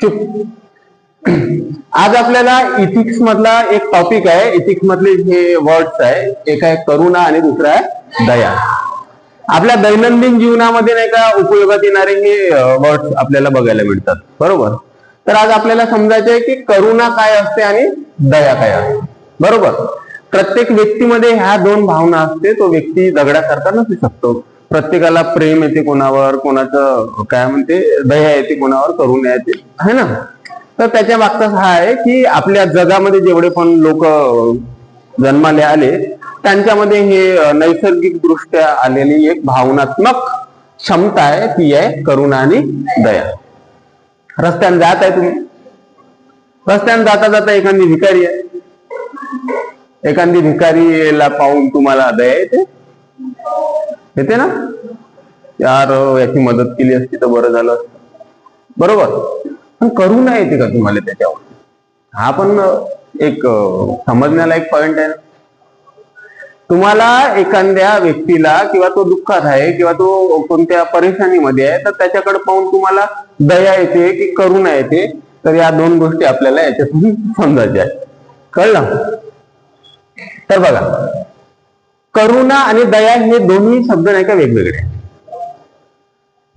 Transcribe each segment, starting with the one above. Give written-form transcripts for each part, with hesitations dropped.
चूक. आज आपल्याला इथिक्स मधला एक टॉपिक आहे. इथिक्स मधले हे वर्ड्स आहे, एक आहे करुणा आणि दुसरा आहे दया. आपल्या दैनंदिन जीवनामध्ये नाही का उपयोगात येणारे हे वर्ड्स आपल्याला बघायला मिळतात, बरोबर. तर आज आपल्याला समजायचं आहे की करुणा काय असते आणि दया काय असते, बरोबर. प्रत्येक व्यक्तीमध्ये ह्या दोन भावना असते. तो व्यक्ती दगडासारखा नसू शकतो. प्रत्येकाला प्रेम येते कोणावर, कोणाचं काय म्हणते दया येते कोणावर, करुणा येते, है ना. तर त्याच्या मागचा हा आहे की आपल्या जगामध्ये जेवढे पण लोक जन्माले आले त्यांच्यामध्ये हे नैसर्गिक दृष्ट्या आलेली एक भावनात्मक क्षमता आहे, ती आहे करुणा आणि दया. रस्त्याने जात आहे तुम्ही, रस्त्याने जाता जाता एखादी भिकारी आहे, एखादी भिकारीला पाहून तुम्हाला दया येते, येते ना. यार याची मदत केली असती तर बरं झालं असतं, बरोबर. पण करुणा येते का तुम्हाला त्याच्यावर? हा पण एक समजण्याला एक पॉइंट आहे. तुम्हाला एखाद्या व्यक्तीला किंवा तो दुःखात आहे किंवा तो कोणत्या परेशानीमध्ये आहे तर त्याच्याकडे पाहून तुम्हाला दया येते की करुणा येते. तर या दोन गोष्टी आपल्याला याच्यातून समजायच्या आहेत, कळलं. तर बघा, करुणा आणि दया हे दोन्ही शब्द नाही का वेगवेगळे.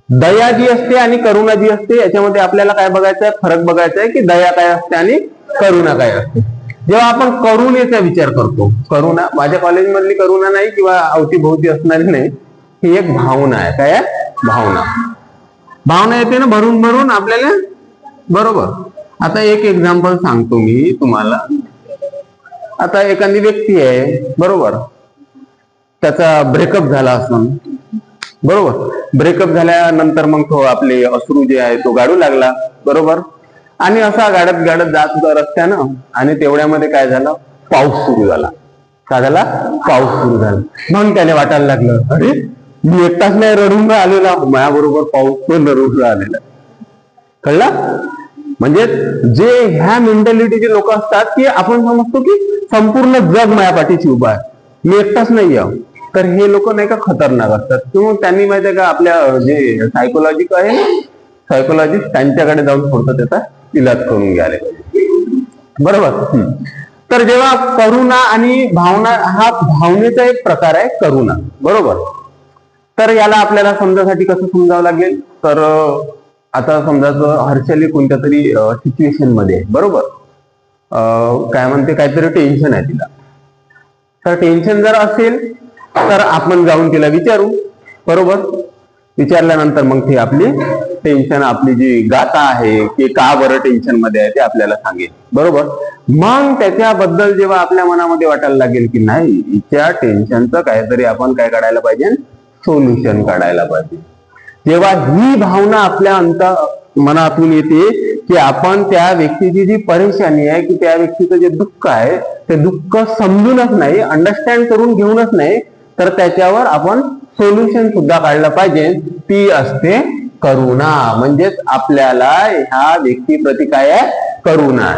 दया जी असते आणि करुणा जी असते याच्यामध्ये आपल्याला काय बघायचं आहे, फरक बघायचा आहे की दया काय असते आणि करुणा काय असते. जेव्हा आपण करुणेचा विचार करतो, करुणा माझ्या कॉलेजमधली करुणा नाही किंवा अवतीभोवती असणारी नाही, ही एक भावना आहे. काय आहे? भावना. भावना येते ना भरून भरून आपल्याला, बरोबर. आता एक एक्झाम्पल सांगतो मी तुम्हाला. आता एखादी व्यक्ती आहे, बरोबर, त्याचा ब्रेकअप झाला असून, बरोबर. ब्रेकअप झाल्यानंतर मग तो आपले अश्रू जे आहे तो गाडू लागला, बरोबर. आणि असा गाडत गाडत जात होता रस्त्यानं आणि तेवढ्यामध्ये काय झालं, पाऊस सुरू झाला. काय झाला? पाऊस सुरू झाला. मग त्याला वाटायला लागलं, अरे मी एकटाच नाही रडून आलेला, माझ्याबरोबर पाऊस पण रडून आलेला, कळलं. म्हणजे जे ह्या मेंटॅलिटीचे लोक असतात की आपण समजतो की संपूर्ण जग माझ्या पाठीशी उभा आहे, मी एकटाच नाही आहे. तर हे लोक नाही का खतरनाक असतात. किंवा त्यांनी माहिती आहे का आपल्या जे सायकोलॉजिक आहे ना, सायकोलॉजिस्ट त्यांच्याकडे जाऊन थोडं त्याचा इलाज करून घ्यायला पाहिजे, बरोबर. तर जेव्हा करुणा आणि भावना, हा भावनेचा एक प्रकार आहे करुणा, बरोबर. तर याला आपल्याला समजासाठी कसं समजावं लागेल, तर आता समजायचं हर्षली कोणत्या तरी सिच्युएशन मध्ये आहे, बरोबर. काय म्हणते, काहीतरी टेन्शन आहे तिला. तर टेन्शन जर असेल तर आपण जाऊन तिला विचारू, बरोबर. विचारल्यानंतर मग ती आपली टेन्शन, आपली जी गाथा आहे की का बरं टेन्शन मध्ये आहे ते आपल्याला सांगेल, बरोबर. मग त्याच्याबद्दल जेव्हा आपल्या मनामध्ये वाटायला लागेल की नाही, हिच्या टेन्शनचं काहीतरी आपण काय काढायला पाहिजे, सोल्युशन काढायला पाहिजे. जेव्हा ही भावना आपल्या मनातून येते की आपण त्या व्यक्तीची जी परेशानी आहे की त्या व्यक्तीचं जे दुःख आहे ते दुःख समजूनच नाही, अंडरस्टँड करून घेऊनच नाही, तर त्याच्यावर आपण सोल्युशन सुद्धा काढलं पाहिजे, ती असते करुणा. म्हणजेच आपल्याला ह्या व्यक्तीप्रती काय आहे, करुणा.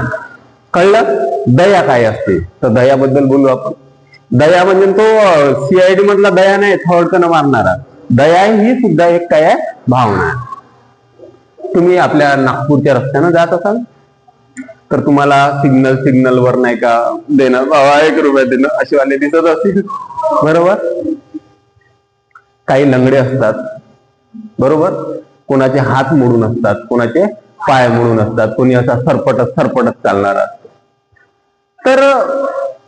कळलं. दया काय असते, तर दयाबद्दल बोलू आपण. दया म्हणजे तो सीआयडी मधला दया नाही, थोडकन मारणारा. दया ही सुद्धा एक काय आहे, भावना. तुम्ही आपल्या नागपूरच्या रस्त्यानं जात असाल तर तुम्हाला सिग्नल वर नाही का देणं, बाबा 1 रुपया देणं असे वाले दिसत असतील, बरोबर. काही लंगडे असतात, बरोबर. कोणाचे हात मोडून असतात, कोणाचे पाय मोडून असतात, कोणी असा सरपटत चालणारा असतो. तर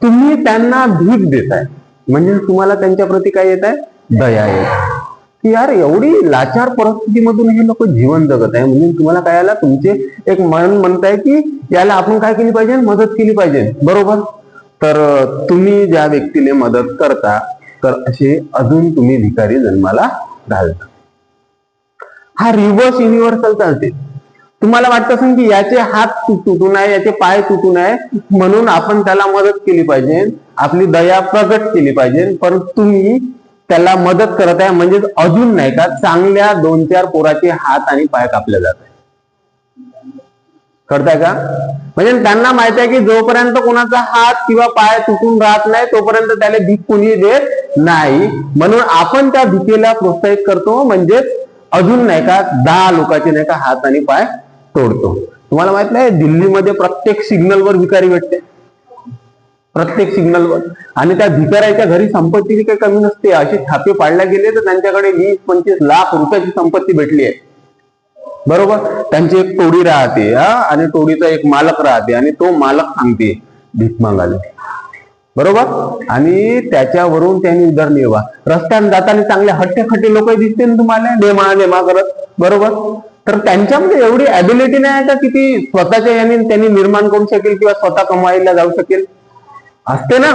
तुम्ही त्यांना भीक देताय म्हणजे तुम्हाला त्यांच्या प्रती काय येत आहे, दया येत की यार एवढी लाचार परिस्थितीमधून हे लोक जीवन जगत आहे. म्हणजे तुम्हाला काय आला, तुमचे एक मन म्हणताय की याला आपण काय केली पाहिजे, मदत केली पाहिजे, बरोबर. तर तुम्ही ज्या व्यक्तीने मदत करता तर असे अजून तुम्ही भिकारी जन्माला घालता. हा रिव्हर्स युनिव्हर्सल चालते. तुम्हाला वाटत असेल की याचे हात तुटू नये, याचे पाय तुटू नये म्हणून आपण त्याला मदत केली पाहिजे, आपली दया प्रगट केली पाहिजे. पण तुम्ही त्याला मदत करत आहे म्हणजे अजून नाही का चांगल्या 2-4 पोराचे हात आणि पाय कापले जात आहे, कळताय का. म्हणजे त्यांना माहित आहे की जोपर्यंत कोणाचा हात किंवा पाय तुटून राहत नाही तोपर्यंत त्याला भीक कोणी देत नाही. म्हणून आपण त्या भीकेला प्रोत्साहित करतो, म्हणजे अजून नाही का 10 लोकांचे नाही का हात आणि पाय तोडतो. तुम्हाला माहित नाही, दिल्लीमध्ये प्रत्येक सिग्नलवर भिकारी भेटते, प्रत्येक सिग्नलवर. आणि त्या भिकाऱ्याच्या घरी संपत्ती काही कमी नसते. असे छापे पाडले गेले तर त्यांच्याकडे 20-25 लाख रुपयाची संपत्ती भेटली आहे. बरोबर. त्यांची एक टोळी राहते आणि टोळीचा एक मालक राहते आणि तो मालक सांगते भीक मागायला. बरोबर. आणि त्याच्यावरून त्यांनी उदरनिर्वाह. रस्त्याने जाताना चांगले हट्टे लोक दिसते ना तुम्हाला, देमा करत. बरोबर. तर त्यांच्यामध्ये एवढी ऍबिलिटी नाही आहे का की ती स्वतःच्या याने त्यांनी निर्माण करू शकेल किंवा स्वतः कमाईला जाऊ शकेल. असते ना,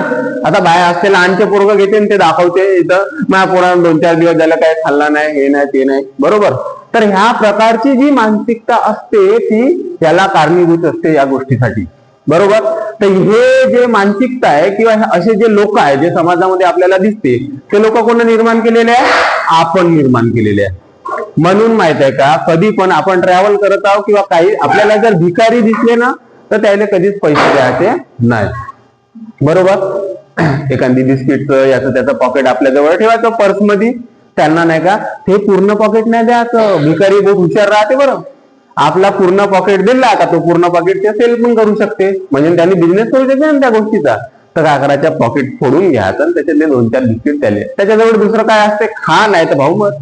आता बाया असते, लहानचे पोरग घेते ते दाखवते, इथं माझ्या पोरानं 2-4 दिवस झालं काय खाल्ला नाही, हे नाही ते नाही. बरोबर. तर ह्या प्रकारची जी मानसिकता असते ती त्याला कारणीभूत असते या गोष्टीसाठी. बरोबर. तर हे जे मानसिकता आहे किंवा असे जे लोक आहेत जे समाजामध्ये आपल्याला दिसते, ते लोक कोण निर्माण केलेले आहे? आपण निर्माण केलेले आहे. म्हणून माहित आहे का, कधी पण आपण ट्रॅव्हल करत आहोत किंवा काही आपल्याला जर भिकारी दिसले ना तर त्याला कधीच पैसे द्यायचे नाही. बरोबर. एखादी बिस्किटचं याचं त्याचं पॉकेट आपल्या जवळ ठेवायचं पर्समध्ये. त्यांना नाही का ते पूर्ण पॉकेट नाही द्यायचं. भिकारी बहुत हुशार राहते बरं. आपला पूर्ण पॉकेट दिला का तो पूर्ण पॉकेट ते सेल पण करू शकते, म्हणजे त्यांनी बिझनेस करू शकते ना त्या गोष्टीचा. तर काय करायचं, पॉकेट फोडून घ्यायचं आणि त्याच्यातले 2-4 बिस्किट त्याच्याजवळ दुसरं काय असते, खा नाही तर भाऊ मत.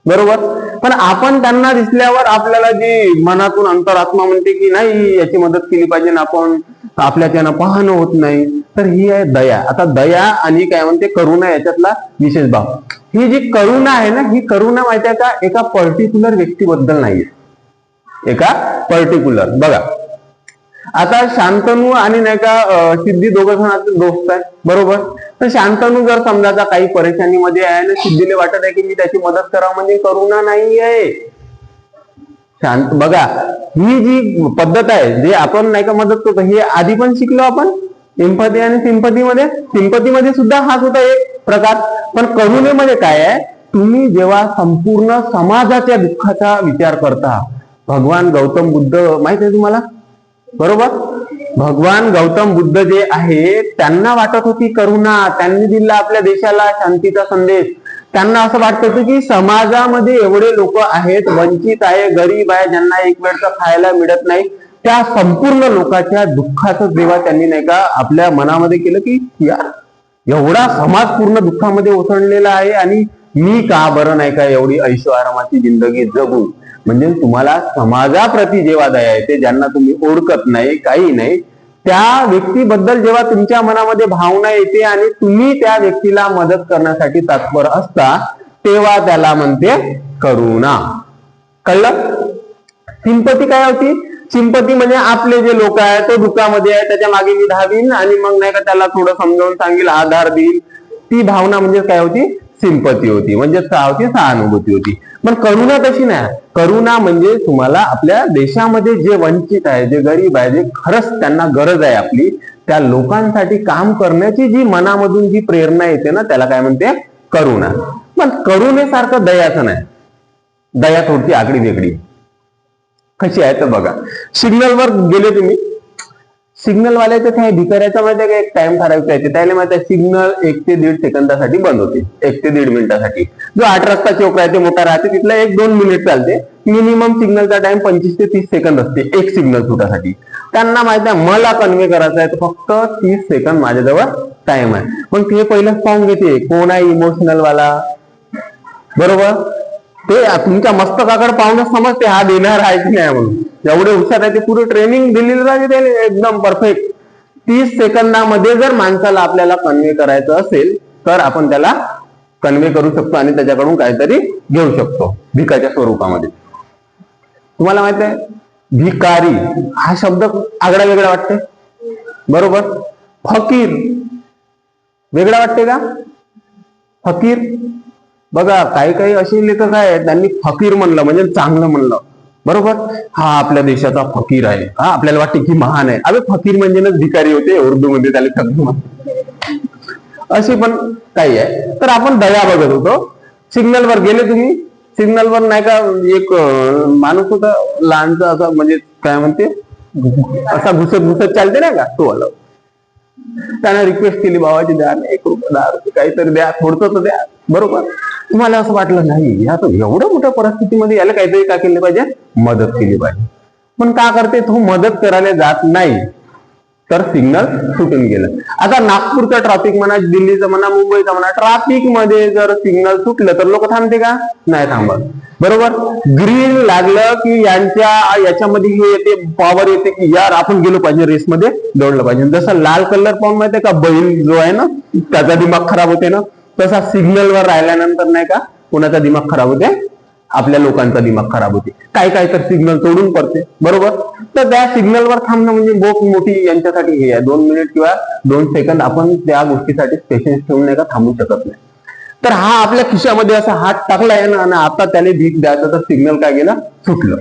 बरोबर. पण आपण त्यांना दिसल्यावर आपल्याला जी मनातून अंतरात्मा म्हणते की नाही याची मदत केली पाहिजे ना, आपण आपल्याच्यानं पाहणं होत नाही. तर ही आहे दया. आता दया आणि काय म्हणते करुणा याच्यातला विशेष भाव. ही जी करुणा आहे ना, ही करुणा माहिती आहे का एका पर्टिक्युलर व्यक्तीबद्दल नाहीये, एका पर्टिक्युलर. बघा आता शांतनू आणि नाही का सिद्धी दोघं जण दोस्त आहे. बरोबर. तर शांतनू जर समजा काही परेशानीमध्ये आहे आणि सिद्धीला वाटत आहे की मी त्याची मदत करावं, म्हणजे करुणा नाही आहे. शांत बघा, ही जी पद्धत आहे जे आपण नाही का मदत करतो, हे आधी पण शिकलो आपण एम्पॅथी आणि सिंपथीमध्ये. सिंपथीमध्ये सुद्धा हा सुद्धा एक प्रकार. पण करुणेमध्ये काय आहे, तुम्ही जेव्हा संपूर्ण समाजाच्या दुःखाचा विचार करता. भगवान गौतम बुद्ध माहित आहे तुम्हाला. बरोबर. भगवान गौतम बुद्ध जे आहे त्यांना वाटत होती करुणा. त्यांनी दिला आपल्या देशाला शांतीचा संदेश. त्यांना असं वाटत होतं की समाजामध्ये एवढे लोक आहेत, वंचित आहे, गरीब आहे, ज्यांना एक वेळचं खायला मिळत नाही, त्या संपूर्ण लोकांच्या दुःखाचं जेव्हा त्यांनी नाही का आपल्या मनामध्ये केलं की एवढा समाज पूर्ण दुःखामध्ये ओसंडलेला आहे आणि मी का बरं नाही का एवढी ऐशो आरामाची जिंदगी जगू. म्हणजे तुम्हाला समाजाप्रती जेव्हा दया येते, ज्यांना तुम्ही ओळखत नाही काही नाही, त्या व्यक्तीबद्दल जेव्हा तुमच्या मनामध्ये भावना येते आणि तुम्ही त्या व्यक्तीला मदत करण्यासाठी तत्पर असता, तेव्हा त्याला म्हणते करुणा. कळलं. सिंपती काय होती? सिंपती म्हणजे आपले जे लोक आहेत तो दुःखामध्ये आहे, त्याच्या मागे मी धावीन आणि मग नाही का त्याला थोडं समजावून सांगेल, आधार देईल. ती भावना म्हणजे काय होती? सिंपती होती. म्हणजे सहानुभूती होती. पण करुणा तशी नाही. करुणा म्हणजे तुम्हाला आपल्या देशामध्ये जे वंचित आहे, जे गरीब आहे, जे खरंच त्यांना गरज आहे आपली, त्या लोकांसाठी काम करण्याची जी मनामधून जी प्रेरणा येते ना, त्याला काय म्हणते? करुणा. पण करुणेसारखं दयाचं नाही. दया थोडीशी आगळी वेगळी. कशी आहे तर बघा, सिग्नलवर गेले तुम्ही, सिग्नल वाल्याचं काय भिकाऱ्याचा माहिती आहे का एक टाइम ठराविक आहे, त्याला माहिती आहे सिग्नल 1 ते 1.5 सेकंदासाठी बंद होते, 1 ते 1.5 मिनिटासाठी. जो 8 रस्ता चौक राहते मोठा राहते तिथला 1-2 मिनिट चालते. मिनिमम सिग्नलचा टाइम 25 ते 30 सेकंद असते एक सिग्नल सुटासाठी. त्यांना माहिती आहे मला कन्वे करायचं आहे तर फक्त 30 सेकंद माझ्याजवळ टाइम आहे. पण ते पहिलं फॉर्म घेते कोण आहे इमोशनल वाला. बरोबर. ते तुमच्या मस्तकाकडे पाहून समजते हा देणार आहे की नाही म्हणून. एवढे हुशार आहे ते, पुरे ट्रेनिंग दिलेली राहते एकदम परफेक्ट. 30 सेकंदामध्ये जर माणसाला आपल्याला कन्वे करायचं असेल तर आपण त्याला कन्वे करू शकतो आणि त्याच्याकडून काहीतरी घेऊ शकतो भिकाच्या स्वरूपामध्ये. तुम्हाला माहित आहे भिकारी हा शब्द आगळा वेगळा वाटते. बरोबर. फकीर वेगळा वाटते का? फकीर बघा काही काही असे लेखक आहेत त्यांनी फकीर म्हणलं म्हणजे चांगलं म्हणलं. बरोबर. हा आपल्या देशाचा फकीर आहे, हा आपल्याला वाटते की महान आहे. अरे फकीर म्हणजे भिकारी होते उर्दू मध्ये त्याला शब्द म्हणतात. अशी पण काही आहे. तर आपण दया बघत होतो. सिग्नलवर गेले तुम्ही, सिग्नलवर नाही का एक माणूस होता लहानचा असा, म्हणजे काय म्हणते असा घुसत चालते नाही का तो आला. त्याने रिक्वेस्ट केली बाबाची द्या 1 रुपया 10 रुपये काहीतरी द्या, थोडस तर द्या. बरोबर. तुम्हाला असं वाटलं नाही या तर एवढ्या मोठ्या परिस्थितीमध्ये याला काहीतरी काय केलं पाहिजे, मदत केली पाहिजे. पण का करते, तो मदत करायला जात नाही, तर सिग्नल सुटून गेलं. आता नागपूरचं ट्रॅफिक म्हणा, दिल्लीचं म्हणा, मुंबईचं म्हणा, ट्रॅफिक मध्ये जर सिग्नल सुटलं तर लोक थांबते का? नाही थांबत. बरोबर. ग्रीन लागलं की याच्यामध्ये हे येते, पॉवर येते की यार आपण गेलो पाहिजे, रेसमध्ये दौडलं पाहिजे. जसं लाल कलर पाहून माहितीये का, बैल जो आहे ना त्याचा दिमाग खराब होते ना, तसा सिग्नलवर राहिल्यानंतर नाही का कोणाचा दिमाग खराब होते, आपल्या लोकांचा दिमाग खराब होते. काय काय तर सिग्नल तोडून पडते. बरोबर. तर त्या सिग्नलवर थांबणं म्हणजे बहुत मोठी यांच्यासाठी हे आहे. 2 मिनिट किंवा 2 सेकंद आपण त्या गोष्टीसाठी पेशन्स ठेवून नाही का थांबू शकत नाही. तर हा आपल्या खिशामध्ये असा हात टाकलाय ना, आणि आता त्याने भीक द्यायचं, तर सिग्नल काय गेलं, सुटलं.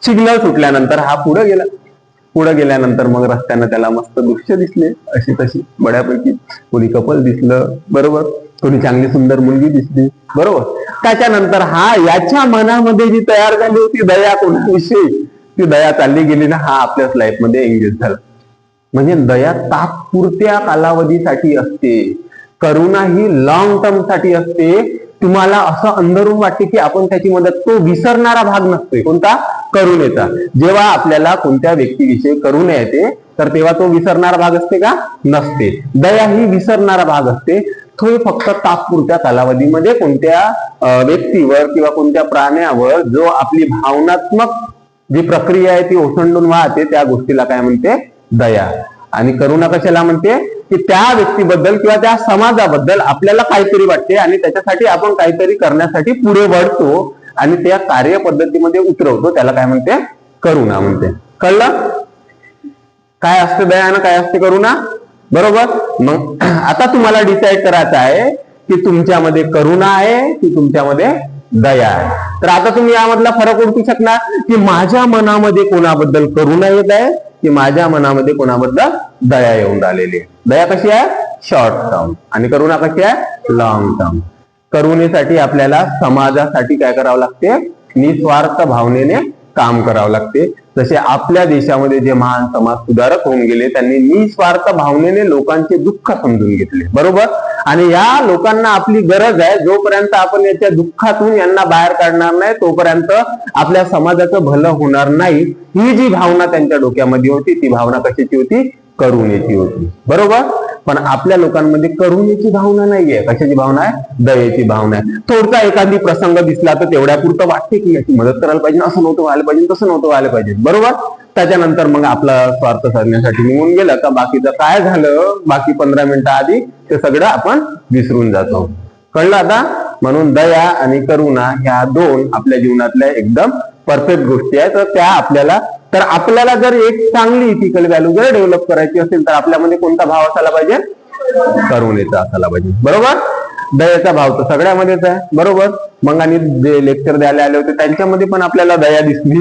सिग्नल सुटल्यानंतर हा पुढे गेला. पुढे गेल्यानंतर मग रस्त्यानं त्याला मस्त दृश्य दिसले, अशी तशी बऱ्यापैकी. कोणी कपल दिसलं. बरोबर. कोणी चांगली सुंदर मुलगी दिसली. बरोबर. त्याच्यानंतर हा याच्या मनामध्ये जी तयार झाली होती दया कोणाविषयी, ती दया चालली गेली ना, हा आपल्याच लाईफ मध्ये एंगेज झाला. म्हणजे दया तात्पुरत्या कालावधीसाठी असते, करुणा ही लॉंग टर्म साठी असते. तुम्हाला असं अंदरून वाटते की आपण त्याची मदत, तो विसरणारा भाग नसतोय. कोणता? करुणेचा. जेव्हा आपल्याला कोणत्या व्यक्तीविषयी करुणा येते तर तेव्हा तो विसरणारा भाग असते का? नसते. दया ही विसरणारा भाग असते. तो फक्त तात्पुरत्या कालावधीमध्ये कोणत्या व्यक्तीवर किंवा कोणत्या प्राण्यावर जो आपली भावनात्मक जी प्रक्रिया आहे ती ओसंडून वाहते, त्या गोष्टीला काय म्हणते? दया. आणि करुणा कशाला म्हणते? की त्या व्यक्तीबद्दल किंवा त्या समाजाबद्दल आपल्याला काहीतरी वाटते आणि त्याच्यासाठी आपण काहीतरी करण्यासाठी पुढे वळतो आणि त्या कार्यपद्धतीमध्ये उतरवतो, त्याला काय म्हणते? करुणा म्हणते. कळलं? काय असते दया आणि काय असते करुणा? बरोबर. मग आता तुम्हाला डिसाईड करायचं आहे की तुमच्यामध्ये करुणा आहे की तुमच्यामध्ये दया आहे. तर आता तुम्ही यामधला फरक ओळखू शकणार की माझ्या मनामध्ये कोणाबद्दल करुणा येत आहे की माझ्या मनामध्ये कोणाबद्दल दया येऊन राहिलेली आहे. दया कशी आहे? Short term. आणि करुणा कशी आहे? Long term. करुणेसाठी आपल्याला समाजासाठी काय करावं लागते? निस्वार्थ भावनेने काम करावं लागते. जसे आपल्या देशामध्ये जे महान समाज सुधारक होऊन गेले, त्यांनी निस्वार्थ भावनेने लोकांचे दुःख समजून घेतले. बरोबर. आणि या लोकांना आपली गरज आहे. जोपर्यंत आपण याच्या दुःखातून यांना बाहेर काढणार नाही तोपर्यंत आपल्या समाजाचं भलं होणार नाही. ही जी भावना त्यांच्या डोक्यामध्ये होती, ती भावना कशाची होती? करुणेची होती. बरोबर. पण आपल्या लोकांमध्ये करुणेची भावना नाहीये. कशाची भावना आहे? दयेची भावना आहे. थोडसा एखादी प्रसंग दिसला तर तेवढ्या पुरतं वाटते की याची मदत करायला पाहिजे, असं नव्हतं व्हायला पाहिजे, तसं नव्हतं व्हायला पाहिजे. बरोबर. त्याच्यानंतर मग आपला स्वार्थ साधण्यासाठी निघून गेलं का बाकीचं काय झालं, बाकी 15 मिनिटं आधी ते सगळं आपण विसरून जातो. कळलं आता? म्हणून दया आणि करुणा ह्या दोन आपल्या जीवनातल्या एकदम परफेक्ट गोष्टी आहेत. तर आपल्याला जर एक चांगली इथिकल व्हॅल्यू जर डेव्हलप करायची असेल तर आपल्यामध्ये कोणता भाव असायला पाहिजे? करुणेचा असायला पाहिजे. बरोबर. दयाचा भाव तर सगळ्यामध्येच आहे. बरोबर. मग आणि जे लेक्चर द्यायला आले होते त्यांच्यामध्ये पण आपल्याला दया दिसली.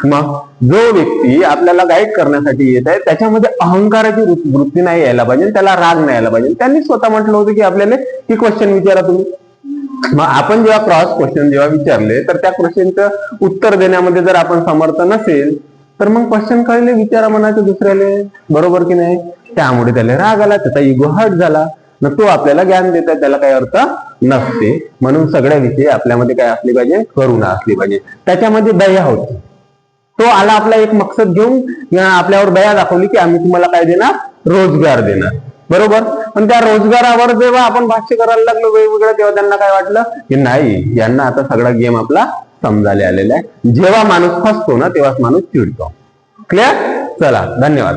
मग जो व्यक्ती आपल्याला गाईड करण्यासाठी येत आहे त्याच्यामध्ये अहंकाराची वृत्ती नाही यायला पाहिजे, त्याला राग नाही यायला पाहिजे. त्यांनी स्वतः म्हटलं होतं की आपल्याला ही क्वेश्चन विचारा तुम्ही. मग आपण जेव्हा क्रॉस क्वेश्चन जेव्हा विचारले तर त्या क्वेश्चनचं उत्तर देण्यामध्ये जर आपण समर्थ नसेल तर मग क्वेश्चन कळले विचारा म्हणायचे दुसऱ्याला. बरोबर की नाही? त्यामुळे त्याला राग आला, त्याचा इगो हर्ट झाला. मग तो आपल्याला ज्ञान देत आहे त्याला काही अर्थ नसते. म्हणून सगळ्या विषयी आपल्यामध्ये काय असली पाहिजे? करुणा असली पाहिजे. त्याच्यामध्ये दया होती. तो आला आपला एक मकसद घेऊन आपल्यावर दया दाखवली की आम्ही तुम्हाला काय देणार? रोजगार देणार. बरोबर. पण त्या रोजगारावर जेव्हा आपण भाष्य करायला लागलो वेगवेगळं, तेव्हा त्यांना काय वाटलं की नाही, यांना आता सगळा गेम आपला समजायला आलेला आहे. जेव्हा माणूस फसतो ना तेव्हाच माणूस चिडतो. क्लिअर? चला, धन्यवाद.